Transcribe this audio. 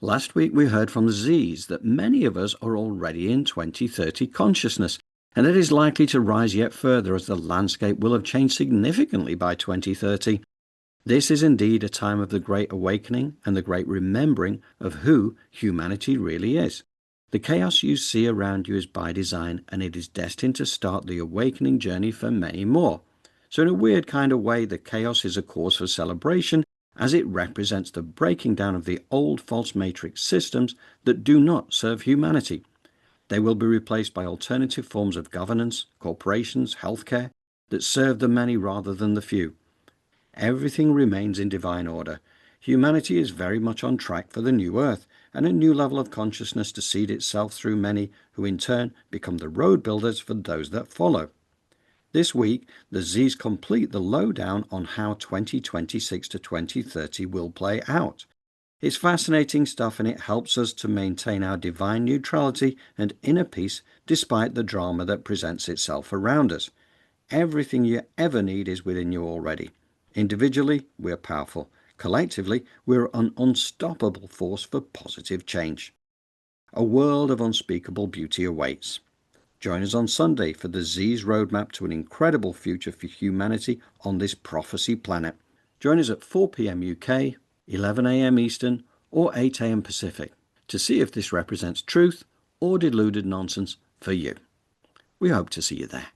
Last week we heard from the Z's that many of us are already in 2030 consciousness, and it is likely to rise yet further as the landscape will have changed significantly by 2030. This is indeed a time of the Great Awakening and the Great Remembering of who humanity really is. The chaos you see around you is by design, and it is destined to start the awakening journey for many more. So in a weird kind of way, the chaos is a cause for celebration, as it represents the breaking down of the old false matrix systems that do not serve humanity. They will be replaced by alternative forms of governance, corporations, healthcare, that serve the many rather than the few. Everything remains in divine order. Humanity is very much on track for the new earth and a new level of consciousness to seed itself through many who in turn become the road builders for those that follow. This week, the Z's complete the lowdown on how 2026 to 2030 will play out. It's fascinating stuff, and it helps us to maintain our divine neutrality and inner peace despite the drama that presents itself around us. Everything you ever need is within you already. Individually, we're powerful. Collectively, we're an unstoppable force for positive change. A world of unspeakable beauty awaits. Join us on Sunday for the Z's roadmap to an incredible future for humanity on this prophecy planet. Join us at 4 p.m. UK, 11 a.m. Eastern, or 8 a.m. Pacific to see if this represents truth or deluded nonsense for you. We hope to see you there.